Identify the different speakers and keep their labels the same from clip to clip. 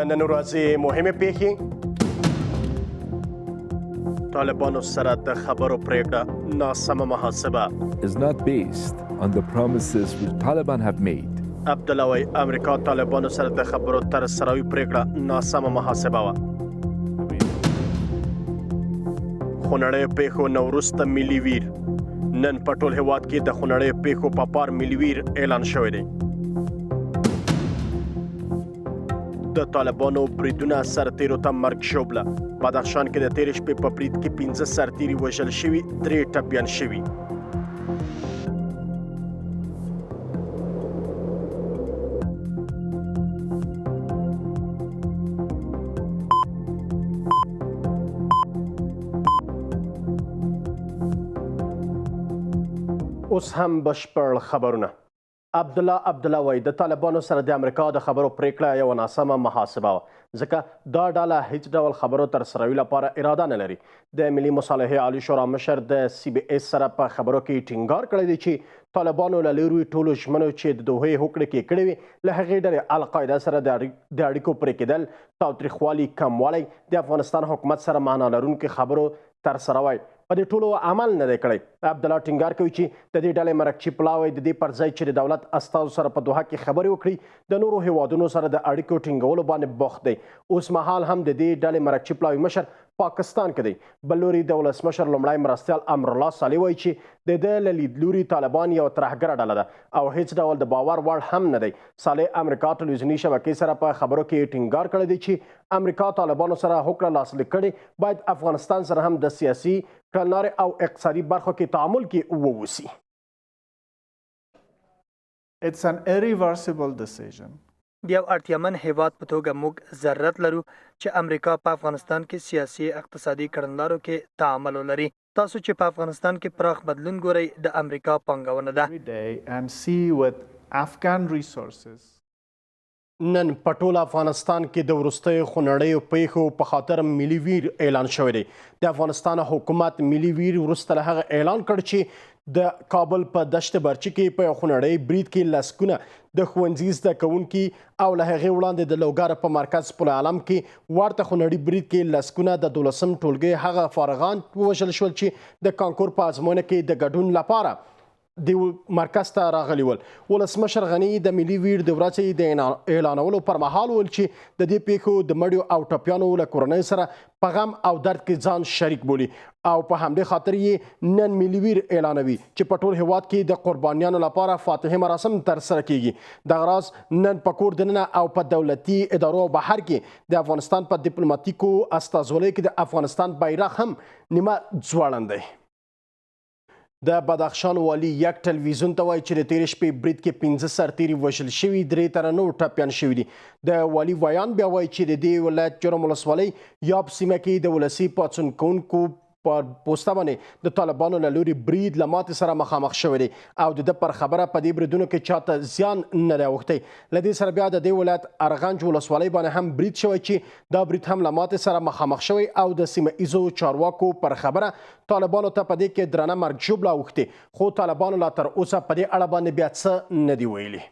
Speaker 1: نن ورځې مهمې پیښې، طالبانو سره د خبرو پرېکړه ناسمه محاسبه
Speaker 2: is not based on the promises which Taliban have made.
Speaker 1: عبدالله وایي امریکا طالبانو سره د خبرو تر سروي پرېکړه ناسمه محاسبه وه. خونړیو پیښو نه وروسته ملي ویر، نن په ټول هېواد کې د خونړیو پیښو په پار ملي ویر اعلان شوی دی. د طالبانو بریدونه سرتیرو ته مرګ ژوبله. بدخشان کې د تېرې شپې په برید کې 15 سرتیري وژل شوي، 3 ټپیان شوي. اوس هم بشپړ خبرونه. عبدالله وایي د طالبانو سره د امریکا د خبرو پرېکړه یوه ناسمه محاسبه وه، ځکه دا ډله هیڅ ډول خبرو تر سروي لپاره اراده نه لري. د ملي مصالحې عالي شورا مشر د CBS سره په خبرو کې ټینګار کړی دی چې طالبانو له لوري ټولو ژمنو چې د دوحې هوکړې کې کړې وې له هغې ډلې القاعده سره د اړیکو پرې کېدل، تاوتریخوالي کموالی، د افغانستان حکومت سره معنا لرونکي خبرو تر سره وای په دې ټولو عمل نه دی کړی. عبدالله ټینګار کوي چې د دې ډلې مرکچي پلاوی د دې پر ځای چې د دولت استازو سره په دوحه کې خبرې وکړي د نورو هیوادونو سره د اړیکو ټینګولو باندې بوخت دی. اوس مهال هم د دې ډلې مرکچي پلاوی مشر پاکستان کې دی. بل لوري د ولسمشر لومړی مرستیال امرالله صالح وایي چې د ده له لیدلوري طالبان یو ترهګره ډله ده او هیڅ ډول د باور وړ هم نه دی. صالح امریکا ټلویزیوني شبکې سره په خبرو کې ټینګار کړی دی چې امریکا طالبانو سره هوکړه لاسلیک کړې، باید افغانستان سره هم د سیاسي، کړنلارې او اقتصادي برخو کې تعامل کې ووسی.
Speaker 3: It's an irreversible decision.
Speaker 4: د یو اړتیامن هیواد په توګه موږ ضرورت لرو چې امریکا په افغانستان کې سیاسي اقتصادي کړنلارو کې تعامل ولري. تاسو چې په افغانستان کې پراخ بدلون ګورئ د امریکا پانګونه ده.
Speaker 1: نن په ټول افغانستان کې د وروستیو خونړیو پیښو په خاطر ملي ویر اعلان شوی دی. د افغانستان حکومت ملي ویر وروسته له هغه اعلان کړ چې د کابل په دشت برچي کې په یو خونړی برید کې لسګونه د ښوونځي زده کوونکي او له هغې وړاندې د لوګر په مرکز پل علم کې ورته خونړي برید کې لسګونه د 12م ټولګي هغه فارغان ووژل شول چې د کانکور په ازموینه کې د ګډون لپاره د مرکز ته راغلي ول. ولسمشر غني د ملي ویر د ورځې د اعلانولو پر مهال وویل چې د دې پیښو د مړیو او ټپیانو له کورنۍ سره په غم او درد کې ځان شریک بولي او په همدې خاطر یې نن ملي ویر اعلانوي چې په ټول هیواد کې د قربانیانو لپاره فاتحې مراسم ترسره کیږي. دغه راز نن په کور دننه او په دولتي ادارو بهر کې د افغانستان په ډیپلوماټیکو استازولۍ کې د افغانستان بیرغ هم نیمه ځوړند دی. د بدخشان والي یک ټلویزیون ته وایي چې د تېرې شپې برید کې 15 سرتیري وژل شوي، 3 تنه نور ټپیان شوي دي. د والي ویان بیا وایي چې د دې ولایت جرم ولسوالۍ یاب سیمه کې د ولسي پاڅون کوونکو په پوسته باندې د طالبانو له لوري برید له ماتې سره مخامخ شوی دی او د ده پر خبره په دې بریدونو کې چاته زیان نه دی اوښتی. له دې سره بیا د دې ولایت ارغنج ولسوالۍ باندې هم برید شوی چې دا برید هم له ماتې سره مخامخ شوی او د سیمه ایزو چارواکو پر خبره طالبانو ته په دې کې درنه مرګ ژوبله اوښتې، خو طالبانو لا تر اوسه په دې اړه باندې بیا څه نه دي ویلي.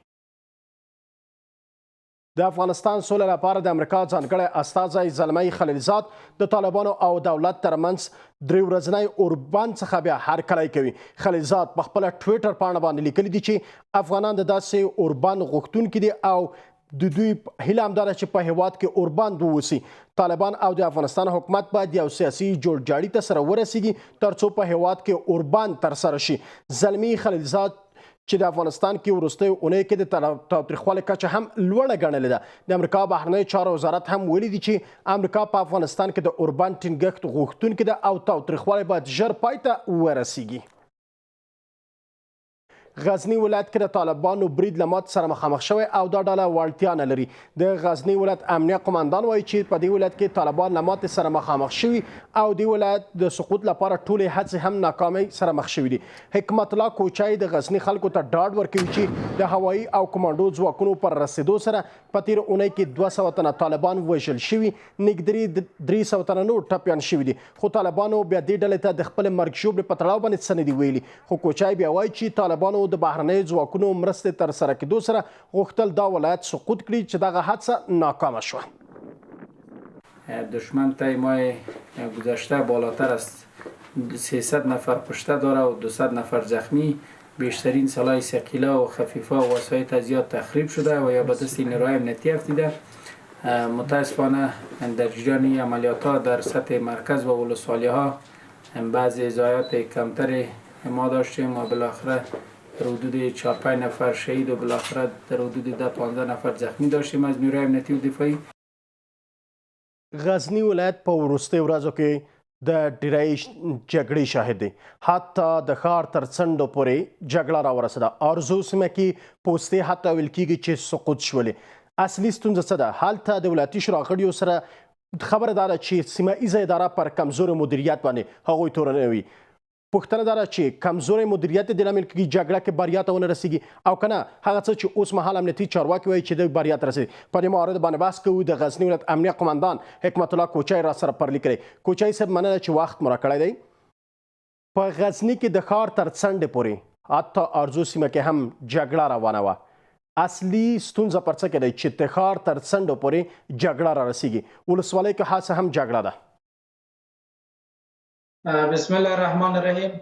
Speaker 1: د افغانستان سوله لپاره د امریکا ځانګړی استازی زلمی خلیلزاد د طالبانو او دولت ترمنځ 3 ورځنی اوربند څخه بیا هرکلی کوي. خلیلزاد په خپله ټویټر پاڼه باندې لیکلي دي چې افغانان د داسې اوربند غوښتونکي دي او د دوی هیله همدا ده چې په هیواد کې اوربند ووسي. طالبان او د افغانستان حکومت باید یو سیاسي جوړجاړي ته سره ورسیږي ترڅو په هیواد کې اوربند ترسره شي. زلمی خلیلزاد چې د افغانستان کې وروستیو اونۍ کې د تاوتریخوالي کچه هم لوړه ګڼلې ده. د امریکا بهرنیو چارو وزارت هم ویلي دي چې امریکا په افغانستان کې د اوربند ټینګښت غوښتونکې ده او تاوتریخوالی باید ژر پای ته ورسیږي. غزنی ولایت کې د طالبانو برید له ماتې سره مخامخ شوی او دا ډله وړتیا نه لري. د غزنی ولایت امنیه قماندان وایي چې په دې ولایت کې طالبان له ماتې سره مخامخ شوي او د ولایت د سقوط لپاره ټولې هڅې هم ناکامۍ سره مخ شوي دي. حکمت الله کوچای د غزنی خلکو ته ډاډ ورکوي چې د هوایي او کمانډو ځواکونو پر رسېدو سره په تېره اونۍ کې 200 تنه طالبان وژل شوي، نږدې 300 تنه نور ټپیان شوي دي. خو طالبانو بیا دې ډلې ته د خپل مرګ ژوبلې په تړاو باندې څه نه دي ویلي. خو کوچای بیا وایي چې طالبانو د بهرنیو ځواکونو مرستې تر سره کېدو سره غوښتل دا ولایت سقوط کړي چې دغه هڅه ناکامه شوه.
Speaker 5: دشمن تایمای گذشته بالاتر از 300 نفر کشته داره و 200 نفر زخمی. بیشترین سلاح ثقیله و خفیفه و وسایط زیاد تخریب شده و یا به دست نیروهای امنیتی افتیده. متاسفانه در جریان این عملیات ها در سطح مرکز و ولسوالی ها بعضی ضایعات کمتری ما داشتیم و بالاخره در حدود 4-5 نفر شهید و بالاخره در حدود 10-15 نفر زخمی داشتیم از نیروهای امنیتی و دفاعی.
Speaker 1: غزنی ولایت په وروستیو ورځو کې د ډیری جګړې شاهد دی. حتی د ښار تر څنډو پورې جګړه راورسېده. ارزو سیمه کې پوستې حتی ویل کېږي چې سقوط شولې. اصلي ستونزه څه ده؟ هلته د ولایتي شورا غړیو سره خبره دا ده چې سیمه ایزه اداره پر کمزوري مدیریت باندې هغوی تورنوي وي. پوښتنه دا ده چې کمزوري مدیریت د لامل کېږي جګړه کې بریا ته ونه رسېږي او که نه هغه څه چې اوس مهال امنیتي چارواکي وایي چې د بریا ته رسېږي. په دې مورد باندې بحث کوو. د غزني ولایت امنیه قمندان حکمت الله کوچی را سره پرلي کړی. کوچی صاحب مننه چې وخت مو راکړی دی. په غزني کې د ښار تر څنډې پورې حتی ارزو سیمه کې هم جګړه روانه وه. اصلي ستونزه پر څه کې دی چې د ښار تر څنډو پورې جګړه را رسېږي؟ ولسوالۍ کې هڅه هم جګړه ده.
Speaker 6: بسم الله الرحمن الرحیم.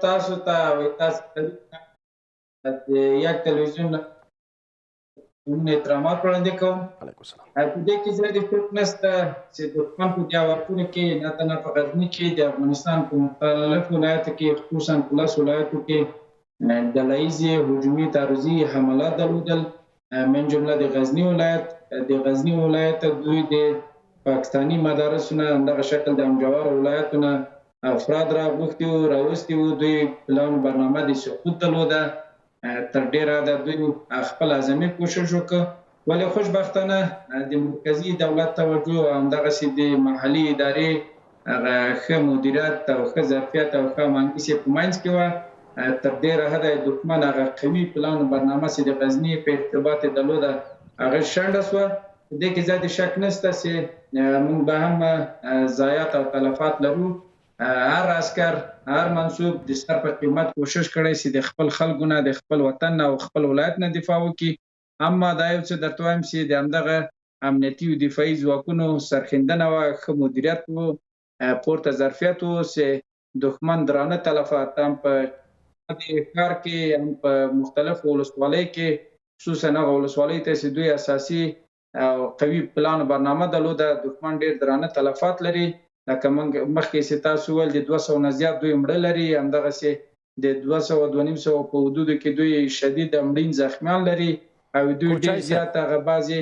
Speaker 6: تاسو ته یک تلویزیون احترامات وړاندې کوم.
Speaker 1: علیکم السلام.
Speaker 6: په دې کې زیاتې شک نشته چې دښمن په دې وختونو کې نه تنها په غزني کې د افغانستان په مختلفو ولایتو کې خصوصا په 10 ولایتو کې ډله ییزې هجومي تعرضي حملات درلودل. من جمله د غزني ولایت دوی د پاکستاني مدارسونه همدغه شکل د امجوار ولایتونه افراد راوستي وو. دوی پلان برنامه د سقوط درلوده. تر ډیره د دوی خپل اعظمي کوشش وکړ، ولې خوشبختانه د مرکزي دولت توجه او همدغسې د محلي ادارې هغه ښه مدیریت او ښه ظرفیت او ښه مهندسي په منځ کې وه. تر ډیره حده د دښمن هغه قوي پلان برنامه چې د غزني په ارتباط یې درلوده هغه شنډه شوه. په دې کې زیات شک نشته چې موږ به هم ضایعات او تلفات لرو. هر عسکر هر منصوب د سر په قیمت کوشش کړی چې د خپل خلکو نه د خپل وطن او خپل ولایت نه دفاع وکړي. اما دا یو څه درته وایم چې د همدغه امنیتي او دفاعي ځواکونو سرښندنه وه، ښه مدیریت و، پورته ظرفیت و چې دښمن درانه تلفات هم په ښار کې هم په مختلفو ولسوالیو کې خصوصا هغه ولسوالیو ته چې دوی اساسي او قوي پلان برنامه درلوده دښمن ډېر درانه تلفات لري. لکه مخکې چې تاسو وویل د 200 نه زیات دوی مړه لري، همدغسې د 200-250 په حدودو کې دوی شدید مړین زخمیان لري او دوی ډېر زیات هغه بعضې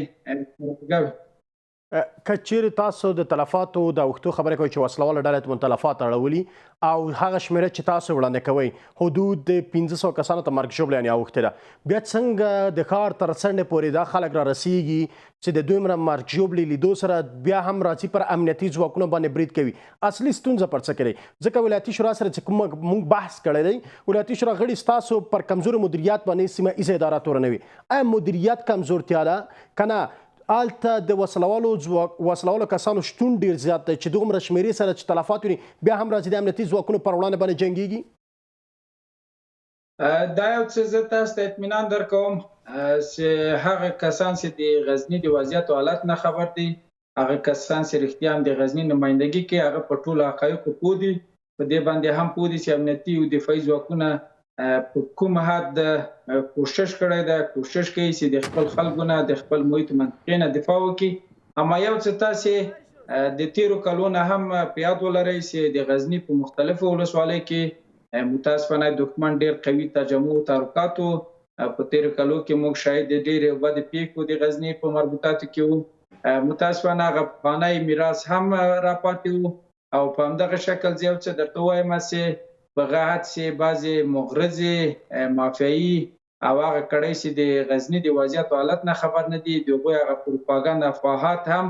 Speaker 1: که چیرې تاسو د تلفاتو د اوښتو خبرې کوئ چې وسله واله ډلې مو تلفات اړولي او هغه شمېره چې تاسو وړاندې کوئ حدود د 500 کسانو ته مرګ ژوبله یعنې اوښتې ده، بیا څنګه د ښار تر څنډې پورې دا خلک را رسیږي چې د دومره مرګ ژوبلې لیدو سره بیا هم راځي پر امنیتي ځواکونو باندې برید کوي؟ اصلي ستونزه پر څه کې دی؟ ځکه ولایتي شورا سره چې کوم موږ بحث کړی دی، ولایتي شورا غړي ستاسو پر کمزوري مدیریت باندې سیمه ایزه اداره تورنوي. آیا مدیریت کمزورتیا ده که نه هلته د وسلوالو کسانو شتون ډېر زیات دی چې دومره شمېرې سره چې تلفات ویني بیا هم راځي د امنیتي ځواکونو پر وړاندې باندې جنګېږي؟
Speaker 6: دا یو څه زه تاسو ته اطمینان درکوم چې هغه کسان چې د غزني د وضعیت او حالت نه خبر دي، هغه کسان چې رښتیا هم د غزني نمایندګي کوي، هغه په ټولو حقایقو پوه دي. په دې باندې هم پوه دي چې امنیتي او دفاعي ځواکونه په کوم حد کوشش کړی ده، کوشش کوي چې د خپل خلکو نه د خپل محیط منطقې نه دفاع وکړي. اما یو څه تاسې د تیرو کلو نه هم په یاد ولرئ چې د غزني په مختلفو ولسوالیو کې متاسفانه دښمن ډېر قوي تجمع او تحرکاتو په تیرو کلو کې موږ شاهد د ډېرې بدې پیښو د غزني په مربوطاتو کې وو. متاسفانه هغه پخوانی میراث هم راپاتې وو او په همدغه شکل زه یو څه درته وایم چې بغاحت چې بعضې مغرضې مافیایي او هغه کړۍ چې د غزني د وضعیت او حالت نه خبر نه دي، د هغوی هغه پروپاګند افواهات هم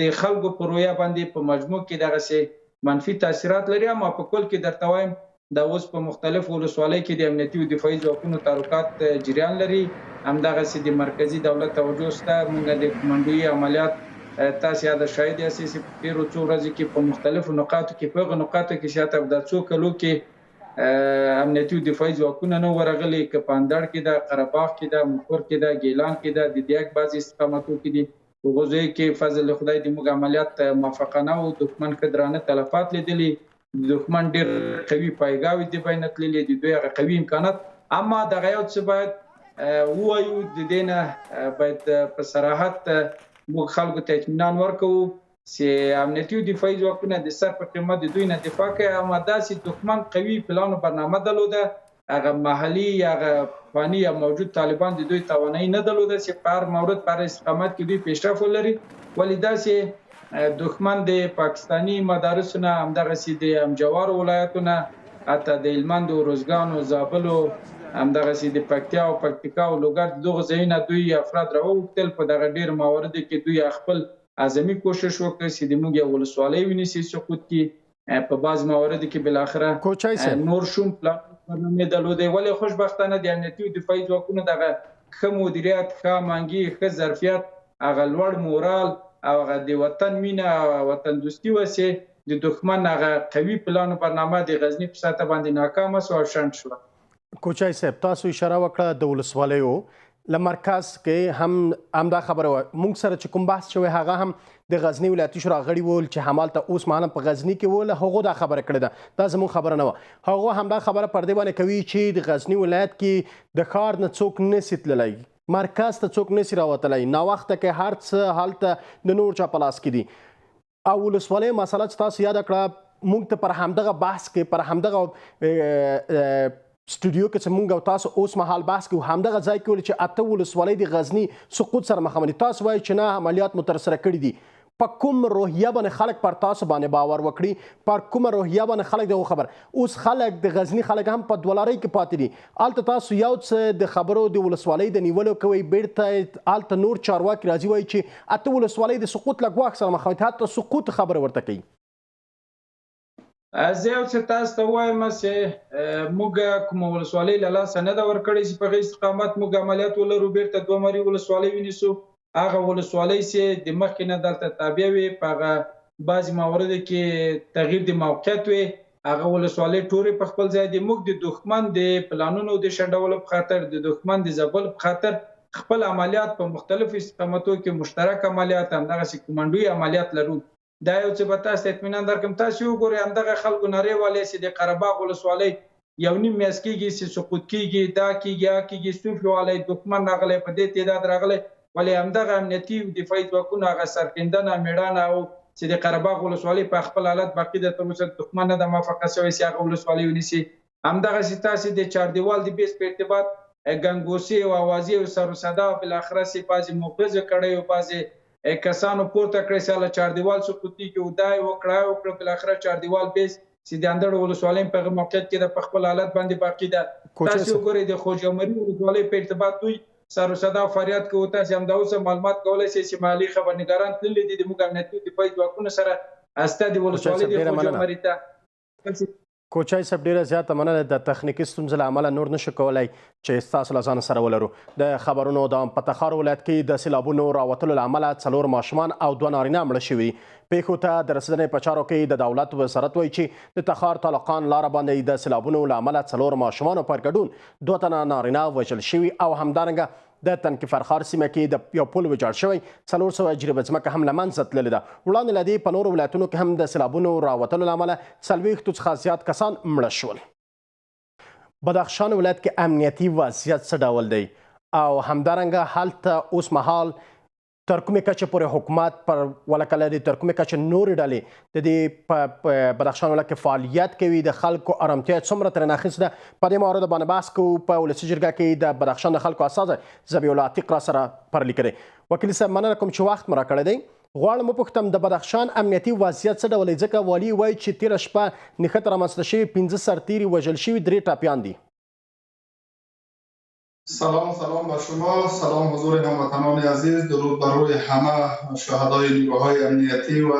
Speaker 6: د خلکو په رویه باندې په مجموع کې دغسې منفي تاثیرات لري. اما په کل کې درته وایم دا اوس په مختلفو ولسوالیو کې د امنیتي او دفاعي ځواکونو تحرکات جریان لري. همدغسې د مرکزي دولت توجه شته. موږ د کمانډوي عملیات تاسو یاد شاید یاستئ چې په تیرو څو ورځو کې په مختلفو نقاطو کې په هغه نقاطو کې شاته د څو کلو کې امنیتي او دفاعي ځواکونه نه ورغلي، که په اندړ کې ده، قره باغ کې ده، مقر کې ده، ګیلان کې ده، د دیګ بعضې استقامتو کې دي. په غزوی کې فضل خدای د موږ عملیات موافقانه او دښمن خدرانه تلفات لیدلي دښمن ډیر قوي پایګاوي دی بین تللی د دوی هغه قوي امکانات اما دغه یو څه باید وایو د دینه باید په صراحت موږ خلکو ته اطمینان ورکوو چې امنیتي او دفاعي ځواکونه د سر په قیمت د دوی نه دفاع کوي اما داسې دښمن قوي پلان او برنامه درلوده هغه محلي هغه فاني یا موجود طالبان د دوی توانایي نه درلوده چې په هر مورد په هر استقامت کې دوی پیشرفت ولري ولې داسې دښمن د پاکستاني مدارسو نه همدغسې د امجوارو ولایتونه حتی د هلمند او روزګان او زابل او همدغسې د پکتیا او پکتیکا او لوګر دغه ځایونه دوی افراد راوغوښتل په دغه ډېر مواردو کې دوی خپل اعظمي کوشش وکړ چې د موږ یو ولسوالۍ ونیسي سقوط کې په بعض مواردو کې بالاخره نور شوم برنامه درلودې ولې خوشبختانه د امنیتي او دفاعي ځواکونو دغه ښه مدیریت ښه مانګي ښه ظرفیت هغه لوړ مورال او هغه د وطن مینه او وطن دوستي وسې د دښمن هغه قوي پلان او برنامه د غزني په ساته باندې ناکامه شو او شنډ شو.
Speaker 1: کوچای صاحب تاسو اشاره وکړه د ولسوالیو له مرکز کې هم دا خبره مونږ سره چې کوم بحث شوی هغه هم د غزنی ولایتي شورا غړي ول چې همالته اوس مهاله په غزنی کې ول هغه دا خبره کړې ده دا زموږ خبره نه و هغه هم دا خبره پر دې باندې کوي چې د غزنی ولایت کې د ښار نه څوک نسی تللی مرکز ته څوک نسی راوتلی ناوخته کې هر څه هلته د نور چا په لاس کې دي او ولسوالۍ مسله چې تاسو یاد کړه موږ ته پر همدغه بحث کې پر همدغه سټوډیو کې چې موږ او تاسو اوس مهال بحث کوو همدغه ځای کې ول چې اته ولسوالۍ د غزني سقوط سره مخامخ تاسو وایي چې نه عملیات مو ترسره کړي دي په کوم روحیه باندې خلک پر تاسو باندې باور وکړي پر کومه روحیه باندې خلک دغه خبر اوس خلک د غزني خلک هم په دولارۍ کې پاتې دي الته تاسو یو څه د خبرو د ولسوالۍ د نیولو کوي بیرته الته نور چارواکي راځي وایي چې اته ولسوالۍ د سقوط له ګواښ سره مخامخ حتی سقوط خبره ورته کوي.
Speaker 6: زه یو څه تاسو ته وایم چې موږ کوم ولسوالۍ له لاسه نه ده ورکړې چې په هغې استقامت موږ عملیات ولرو بیرته دوه مري ولسوالۍ ونیسو هغه ولسوالۍ چې د مخکې نه دلته تابع وي په هغه بعضې مواردو کې تغییر د موقعیت وي هغه ولسوالۍ ټولې په خپل ځای دي موږ د دښمن د پلانونو د شنډولو په خاطر د دښمن د ځپلو په خاطر خپل عملیات په مختلفو استقامتو کې مشترک عملیات همدغسې کمانډوي عملیات لرو دا یو څه به تاسو اطمینان درکړم تاسو وګورئ همدغه خلکو نارې والې چې د قره باغ ولسوالۍ یو نیم میاشت کېږي چې سقوط کېږي دا کېږي هغه کېږي صوفي والی دښمن راغلی په دې تعداد راغلی ولې همدغه امنیتي او دفاعي ځواکونه هغه سرښندنه مېړانه او چې د قره باغ ولسوالۍ په خپل حالت باقي ده تر اوسه دښمن نه ده موافقه شوی چې هغه ولسوالۍ ونیسي همدغسې تاسې د چاردیوال د بیس په ارتباط ګنګوسې او اوازې او سر و صدا بالاخره چې بعضې موقظه کړی او بعضې کسانو پورته کړی چې هله چاردیوال سقوطي کې او دا یې وکړه بالاخره چاردیوال بیس چې د اندړ ولسوالۍ په هغه موقعیت کې د په خپل حالت باندې باقي ده تاسې وګورئ د خوږمري ولسوالۍ په ارتباط دوی سر و صدا او فریاد کوي تاسې همدا اوس معلومات کولی شئ چې محلي خبرنګاران تللي دي د موږ امنیتي دفاعي ځواکونو سره استه د ولسوالۍ د خوږمري ته
Speaker 1: کوچای صاحب ډیره زیاته مننه د تخنیکي ستونزو له امله نور نشو کولی چې ستاسو له ځان سره ولرو د خبرونو د په تخار ولایت کې د سیلابونو راوتلو له امله 4 ماشومان او 2 نارینه مړه شوي پیښو ته د رسېدنې په چارو کې د دولت وزارت وایي چې د تخار طالقان لاره باندې د سیلابونو له امله 4 ماشومانو پر ګډون 2 تنه نارینه وژل شوي او همدارنګه د تنکي فرخار سیمه کې د یو پل ویجاړ شوی 400 جریبه ځمکه هم له منځه تللې ده وړاندې له دې په نورو ولایتونو کې هم د سیلابونو راوتلو له امله 40 څخه زیات کسان مړه شول. بدخشان ولایت کې امنیتي وضعیت څه ډول دی او همدارنګه هلته اوس مهال تر کومې کچې پورې حکومت پر ولکه لري تر کومې کچې نورې ډلې د دې په بدخشان ولایت کې فعالیت کوي د خلکو ارامتیا څومره ترې اخیسته په دې موارد باندې بحث کوو په ولسي جرګه کې د بدخشان د خلکو استازی ذبیح الله عتیق را سره پرلي کړی وکیل صاحب مننه کوم چې وخت مو راکړی دی غواړم وپوښتم د بدخشان امنیتي وضعیت څه ډول دی ځکه والي وایي چې تېره شپه نښته رامنځته شوي 15 سرتیري وژل شوي 3 ټاپیان دي.
Speaker 7: سلام بر شما سلام حضور هموطنان عزیز درود بر روی همه شهدای نیروهای امنیتی و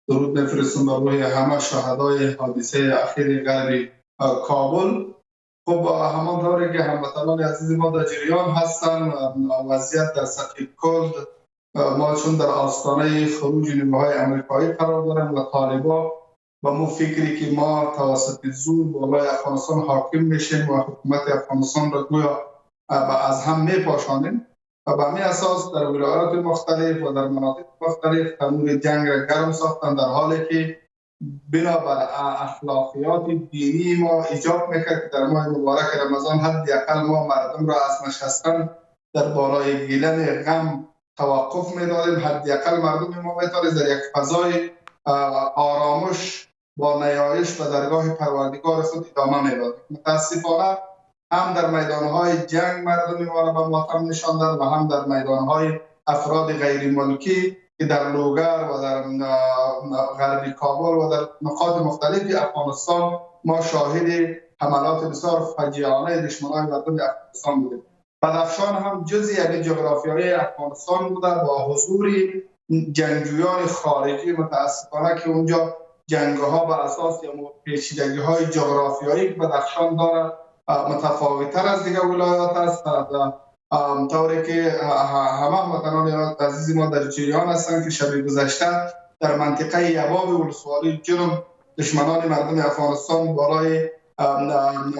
Speaker 7: درود میفرستم بر روی همه شهدای حادثه اخیر غرب کابل. خب همانطوری که هموطنان عزیز ما در جریان هستن وضعیت در سطح کل ما چون در آستانه خروج نیروهای امریکایی قرار داریم و طالبان با مو فکری که ما توسط زور بالای افغانستان حاکم میشیم و حکومت افغانستان را گویا از هم میپاشانیم و به همین اساس در ولایات مختلف و در مناطق مختلف تنور جنگ را گرم ساختن، در حالی که بنابر اخلاقیات دینی ما ایجاب میکرد که در ماه مبارک رمضان حداقل ما مردم را از نشستن در بالای گیلن غم توقف میدادیم. حداقل مردم ما میتونست در یک فضای آرامش با نیایش و درگاه پروردگار خود ادامه میداد. متاسفانه هم در میدانهای جنگ مردم ما را به ماتم نشاندند و هم در میدانهای افراد غیر ملکی که در لوگر و در غربی کابل و در نقاط مختلف افغانستان ما شاهد حملات بسیار فجیعانه دشمنان مردم افغانستان بودیم. بدخشان هم جزئی از جغرافیای افغانستان بوده با حضور جنگجویان خارجی. متاسفانه که اونجا جنگ‌ها بر اساس پیچیدگی‌های جغرافیایی که بدخشان داره متفاوت‌تر از دیگر ولایات است، طوری که همه هموطنان عزیز ما در جریان هستند که شب گذشته در منطقه یباب ولسوالی جنوب دشمنان مردم افغانستان بالای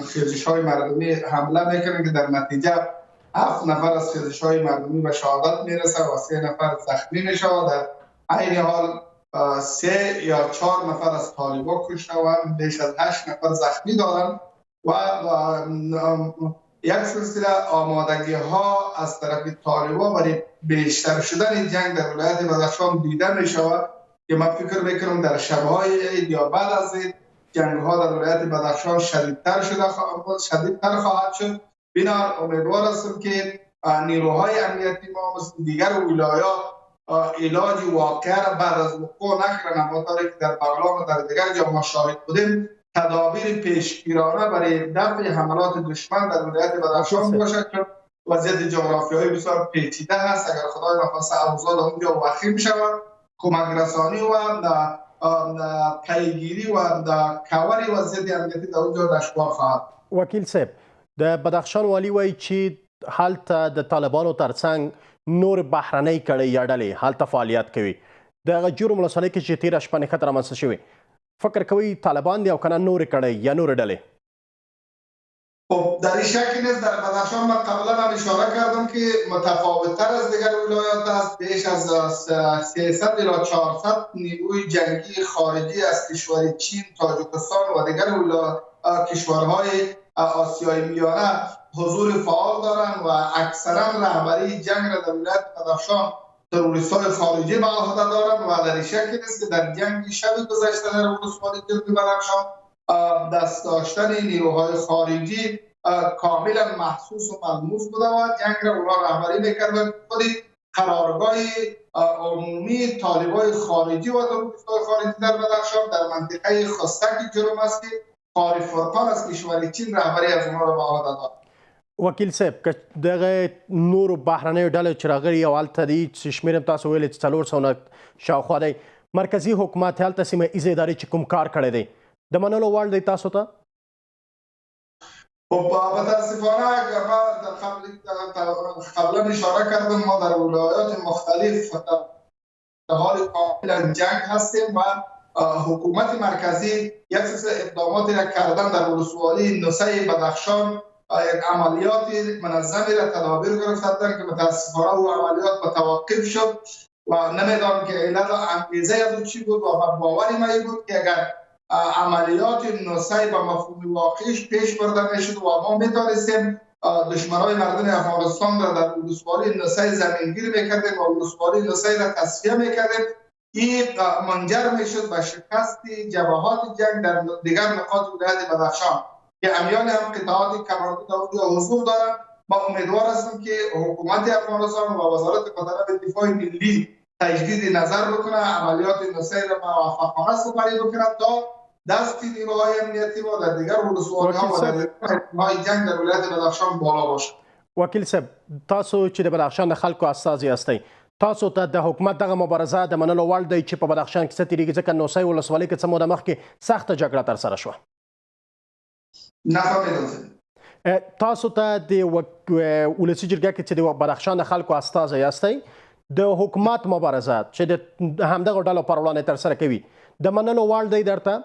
Speaker 7: خیزش‌های مردمی حمله میکنند که در نتیجه 7 نفر از خیزش‌های مردمی به شهادت میرسه و 3 نفر زخمی میشوند. در عین حال 3 یا 4 نفر از طالبان کشته و بیش از 8 نفر زخمی دارند و یک سلسله آمادگی ها از طرف طالبان برای بیشتر شدن جنگ در ولایت بدخشان دیده می شود که من فکر میکنم در شبهای عید یا بعد از عید جنگ ها در ولایت بدخشان شدیدتر خواهد شد. بنابراین امیدوار هستم که نیروهای امنیتی ما مثل دیگر ولایات علاج واقع را بعد از وقوع نکنند، اما طوری که در بغلان و در دیگر جا ما شاهد بودیم تدابیر پیشگیرانه برای دفع حملات دشمن در ولایت بدخشان باشد که وضعیت جغرافیایی بسیار پیچیده است. اگر خدای نخواسته اوضاع اونجا وخیم شود، کمک رسانی و پیگیری و کاوری وضعیت امنیتی در اونجا دشوار خواهد.
Speaker 1: وکیل صاحب، د بدخشان والی وایي چې هلته د طالبانو ترڅنګ نور بهرنۍ کړۍ یا ډلې هلته فعالیت کوي. د جرم ولسوالۍ کې چې تېره شپه نښته رامنځته شوې، فکر کوي طالبان دی او کنه نور کړۍ یا نور ډلې؟
Speaker 7: خب در این شکل نیست. در بدخشان من قبلا هم اشاره کردم که متفاوت‌تر از دیگر ولایات است. بیش از 300 الی 400 نیروی جنگی خارجی از کشور چین، تاجیکستان و دیگر کشورهای آسیای میانه حضور فعال دارند و اکثرا رهبری جنگ را در ولایت بدخشان تروریست‌های خارجی به عهده دارند و در این شکل است که در جنگ شب گذشته در ولسوالی بدخشان دست داشتن نیروهای خارجی کاملا محسوس و ملموس بوده و جنگ را اونا رهبری میکردن. خود قرارگاه عمومی طالبای خارجی و تروریست‌های خارجی در بدخشان در منطقه خستک جرم است که قاری فرقان از کشور چین رهبری از اونا را به عهده دارد.
Speaker 1: وکیل صاحب، که دغه نورو بهرنیو ډلو چې راغلي او هلته دي چې شمېر هم تاسو ویلې چې 400 شاوخوا دی، مرکزي حکومت هلته سیمه ایزې ادارې چې کوم کار کړی دی د منلو وړ دی تاسو ته؟
Speaker 7: خب متاسفانه قبلا اشاره کردم ما در ولایات مختلف در حال کاملا جنگ هستیم و حکومت مرکزی یک سلسله اقداماتی را کردن در ولسوالی نوسه بدخشان، یک عملیات منظمی را تدابیر گرفتند که متاسفانه او عملیات متوقف شد و نمیدانم که علت انگیزه از چی بود و باوری ما بود که اگر عملیات نوسه به مفهوم واقعیش پیش برده میشد و ما میتونستیم دشمنای مردم افغانستان را در ولسوالی نوسه زمینگیر میکردیم و ولسوالی نوسه را تصفیه میکردیم. این منجر میشد به شکست جبهات جنگ در دیگر نقاط ولایت بدخشان که امیال هم قطعات کمربند در اونجا حضور دارند. ما امیدوار هستیم که حکومت افغانستان و وزارت مطلب دفاع ملی تجدید نظر بکنه، عملیات نوسه را موفقانه سپری بکنه تا دست نیروهای امنیتی و در دیگر ولسوالی‌ها و در دیگر جنگ در ولایت بدخشان بالا باشه.
Speaker 1: وکیل صاحب، تاسو چې د بدخشان د خلکو استازي یاستئ، تاسو ته د حکومت دغه مبارزه د منلو وړ دی چې په بدخشان کې څه تېرېږي؟ ځکه نوسۍ ولسوالۍ کې څه موده مخکې سخته جګړه ترسره شوه. تاسو ته د ولسي جرګه کې چې د بدخشان د خلکو استازي یاستئ، د حکومت مبارزه چې د همدغه ډلو پر وړاندې ترسره کوي د منلو وړ دی درته؟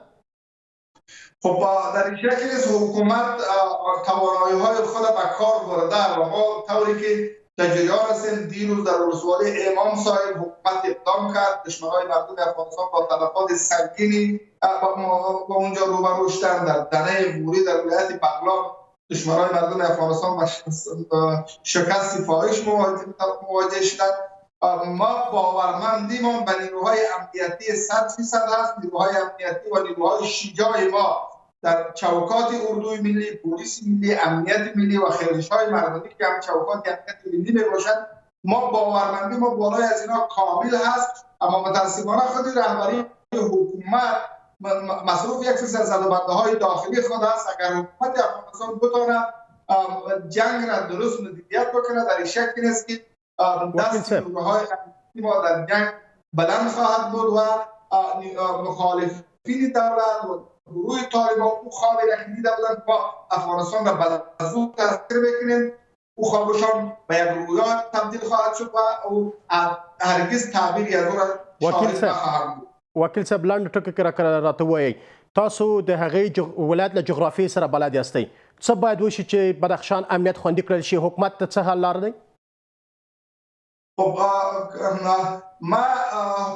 Speaker 7: خب در این شکل حکومت توانایی‌های خود به کار برده و ما طوری که در جریان هستیم. دیروز در ولسوالی امام صاحب حکومت اقدام کرد، دشمنان مردم افغانستان با تلفات سنگینی با اونجا روبرو شدند. در دنه بوری در ولایت بغلان دشمنان مردم افغانستان با شکست فاحش مواجه شدند. ما باورمندیم به نیروهای امنیتی 100% هست. نیروهای امنیتی و نیروهای شجاع ما در چوکات اردوی ملی، پلیس ملی، امنیت ملی و خیرش‌های مردمی که هم چوکات امنیت ملی میباشد، ما باورمندی ما بالای از اینا کامل هست. اما متاسفانه خود رهبری حکومت مصروف یک سری از زدوبنده‌های داخلی خود است. اگر حکومت افغانستان بتونه جنگ را درست مدیریت بکنه، در این شک نیست که دست نیروهای امنیتی ما در جنگ بلند خواهد بود و مخالفین دولت و گروه طالبان او خوابی را که دیده بودند با افغانستان را بعد از او تاثیر بکنیم، او خوابشان به یک رویا تبدیل خواهد شد و او هرگز تعبیری از او را شاهد نخواهد بود.
Speaker 1: وکیل صاحب لاندې ټکو کې راته وایي تاسو د هغې ولایت له جغرافیې سره بلد یاستئ، څه باید وشي چې بدخشان امنیت خوندي کړل شي؟ حکومت ته څه حل لار دی؟
Speaker 7: خب ما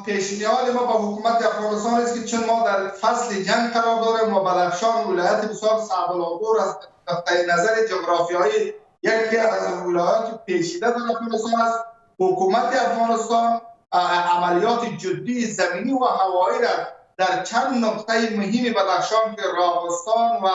Speaker 7: پیشنهاد ما با حکومت افغانستان است که چون ما در فصل جنگ قرار داریم و بدخشان ولایت بسیار صعب العبور از نقطه نظر جغرافیایی یکی از ولایات پیچیده در افغانستان است، حکومت افغانستان عملیات جدی زمینی و هوایی را در چند نقطه مهم بدخشان که راغستان و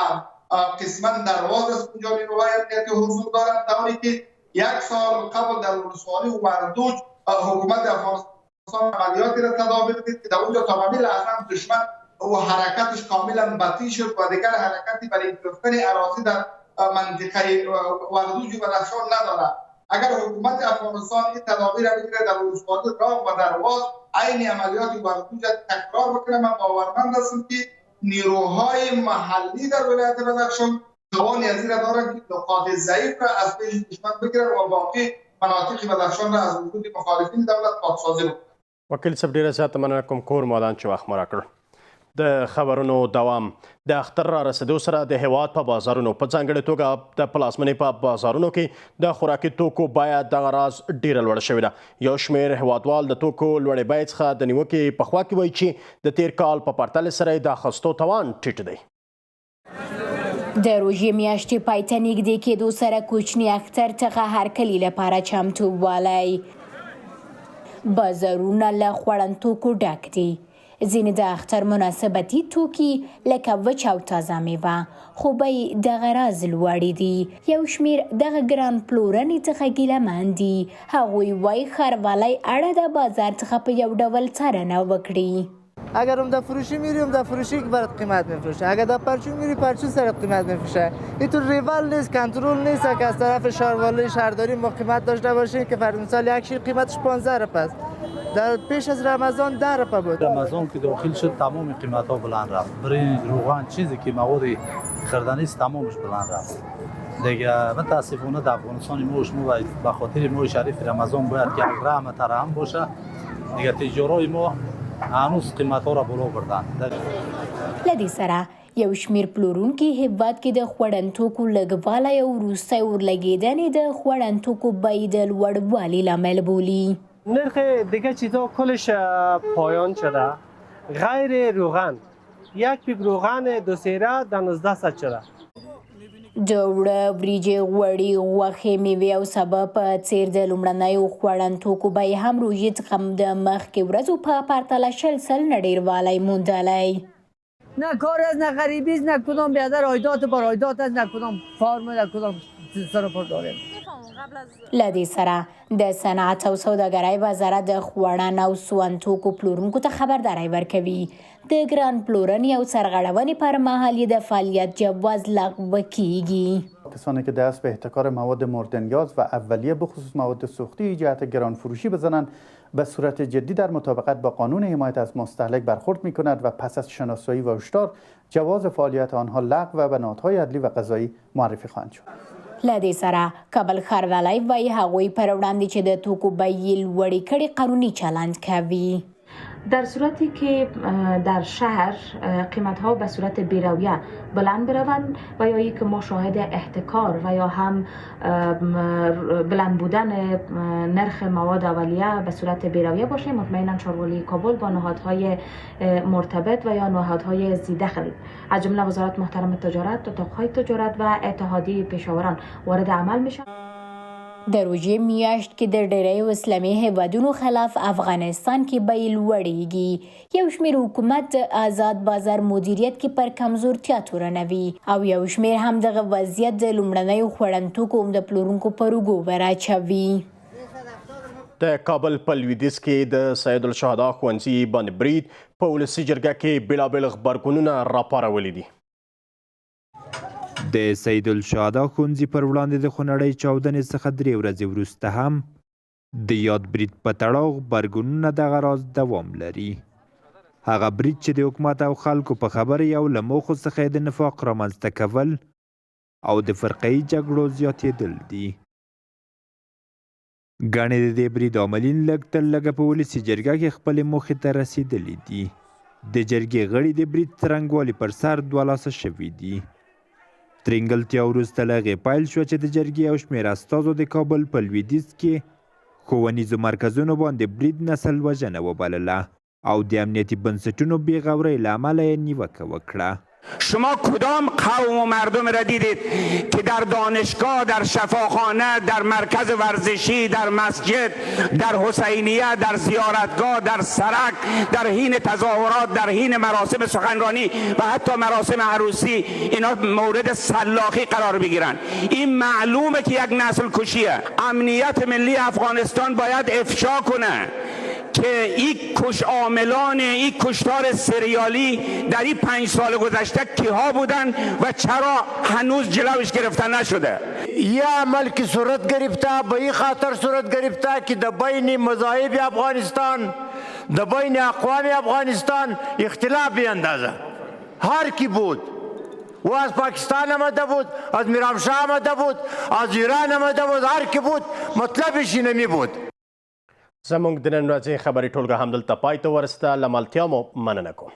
Speaker 7: قسما درواز است اونجا نیروهای امنیتی حضور دارند، طوری که یک سال قبل در ولسوالی وردوج حکومت افغانستان عملیاتی را تداویر دید که در اونجا تمامی لحظه دشمن و حرکتش کاملا بطیء شد و دیگر حرکتی برای گرفتن اراضی در منطقه وردوج و بدخشان ندارد. اگر حکومت افغانستان این تدابیر را بگیره در ولسوالی راغ و درواز عین عملیات وردوج تکرار بکنه، من باورمند هستم که نیروهای محلی در ولایت بدخشان توانی از این را دارند که نقاط ضعیف را از پیش دشمن بگیرند و باقی مناطق بدخشان را از وجود مخالفین دولت پاکسازی بکنند.
Speaker 1: وکیل صاحب ډیره زیاته مننه کوم کور مودان چې وخت مو راکړ. د خبرونو دوام د اختر را رسیدو سره د هیواد په بازارونو په ځانګړې توګه د پلازمېنې په بازارونو کې د خوراکي توکو بیه دغه راز ډیره لوړه شوې ده. یو شمېر هیوادوال د توکو لوړې بیې څخه د نیوکې په خوا کې وایي چې د تیر کال په پرتلې سره د اخیستو توان ټیټ دی.
Speaker 8: د روژې میاشتې پای ته نږدې کېدو سره کوچني اختر څخه هرکلي لپاره چمتووالی. بازارونه له خوړن توکو ډک دي. ځینې د اختر مناسبتي توکي لکه وچ او تازه میوه خو بیې دغه راز لوړې دي. یو شمېر دغه ګران پلورنې څخه ګیلهمن دي. هغوی وایي ښاروالۍ اړه د بازار څخه په یو ډول څارنه وکړي.
Speaker 9: اگر عمده فروشی میری عمده فروشی که برات قیمت میفروشه، اگر در پرچون میری پرچون سر قیمت میفروشه. این تو ریوال نیست، کنترل نیست که از طرف شهروالای شهرداری ما قیمت داشته باشیم که فرض مثال یک شیر قیمتش 15 روپیه است. در پیش از رمضان 10 روپیه بود.
Speaker 10: رمضان که داخل شد تمام قیمت ها بلند رفت. برنج، روغن، چیزی که مواد خوردنی است تمامش بلند رفت. دیگه متاسفانه در افغانستان ما به خاطر ماه شریف رمضان باید که یک رحم ترحم باشه. دیگه تجارای ما هنوز قیمت ها را بالا بردن.
Speaker 8: لدې سره یو شمېر پلورونکي هیواد کې د خوړن توکو لږوالی او وروستی اورلګېدنې د خوړن توکو بیې د لوړوالي لامل بولي.
Speaker 11: نرخ دیگه چیزا کلش پایان شده. غیر روغن یک پیک روغن 2 سیره 1200 شده.
Speaker 8: د اوړه، وریجې، غوړي، غوښې، میوې او سابه په څېر د لومړنیو خوړن توکو بیې هم روژې څخه د مخکې ورځو په پرتله 40 نه ډېر والی موندلی.
Speaker 9: نه کار است، نه غریبی است، نه کدام بیادر عایدات بر عایدات است، نه کدام فارم، نه کدام سرپر داریم.
Speaker 8: له دې سره د صنعت او سوداګرۍ وزارت د خوړن او سون توکو پلورونکو ته خبرداری ورکوي د ګران پلورنې او سرغړونې پر مهال یې د فعالیت جواز لغوه کیږي.
Speaker 12: کسانی که دست به احتکار مواد مورد نیاز و اولیه بخصوص مواد سوختی جهت گران فروشی بزنند به صورت جدی در مطابقت با قانون حمایت از مستهلک برخورد می‌کند و پس از شناسایی و هشدار جواز فعالیت آنها لغو و به نهادهای عدلی و قضایی معرفی خواهند شد.
Speaker 8: له دې سره کابل ښاروالۍ وایي هغوی پر وړاندې چې د توکو بیې لوړې کړي قانوني چلند کوي.
Speaker 13: در صورتی که در شهر قیمت ها به صورت بیرویه بلند بروند و یا اینکه ما شاهد احتکار و یا هم بلند بودن نرخ مواد اولیه به صورت بیرویه باشه، مطمئنا چاروالی کابل با نهادهای مرتبط و یا نهادهای ذی دخل از جمله وزارت محترم تجارت، اتاقهای تجارت و اتحادیه پیشاوران وارد عمل میشن.
Speaker 8: د روژې میاشت کې د ډیری اسلامي هیوادونو خلاف افغانستان کې بیې لوړیږي. یو شمېر حکومت د آزاد بازار مدیریت کې پر کمزورتیا تورنوي او یو شمېر هم دغه وضعیت د لومړنیو خوړن توکو د پلورونکو پر اوږو وراچوي.
Speaker 1: د کابل په لویدیځ کې د سید الشهدا ښوونځي باندې برید په ولسي جرګه کې بېلابېل غبرګونونه راپارولي دي.
Speaker 14: د سید الشهدا ښوونځي پر وړاندې د خونړۍ چاودنې څخه 3 ورځې وروسته هم د یاد برید په تړاو غبرګونونه دغه راز دوام لري. هغه برید چې د حکومت او خلکو په خبره یو له موخو څخه د نفاق رامنځته کول او د فرقه‌ایي جګړو زیاتېدل دي. ګڼې د دې برید عاملین لږ تر لږه په ولسي جرګه کې خپلې موخې ته رسېدلي دي. د جرګې غړي د برید څرنګوالي پر سر 2 لاسه شوي دي. ترینګلتیا وروسته له هغې پیل شوه چې د جرګې یو شمېر استازو د کابل په لویدیځ کې ښوونیزو مرکزونو باندې برید نسل وژنه وبلله او د امنیتي بنسټونو بېغورۍ له امله یې نیوکه وکړه.
Speaker 15: شما کدام قوم و مردم را دیدید که در دانشگاه، در شفاخانه، در مرکز ورزشی، در مسجد، در حسینیه، در زیارتگاه، در سرک، در حین تظاهرات، در حین مراسم سخنرانی و حتی مراسم عروسی اینا مورد سلاخی قرار بگیرن؟ این معلومه که یک نسل کشیه. امنیت ملی افغانستان باید افشا کنه که این کش عاملان این کشتار سریالی در این 5 سال گذشته کیها بودن و چرا هنوز جلوش گرفته نشده؟
Speaker 16: یه عمل که صورت گرفته به این خاطر صورت گرفته که در بین مذاهب افغانستان، در بین اقوام افغانستان اختلاف بیندازه. هر کی بود، و از پاکستان آمده بود، از میرامشاه آمده بود، از ایران آمده بود، هر کی بود مطلبش نمی بود.
Speaker 1: زموږ د نن ورځې خبري ټولګه همدلته پای ته ورسته. له ملتیا مو مننه کوم.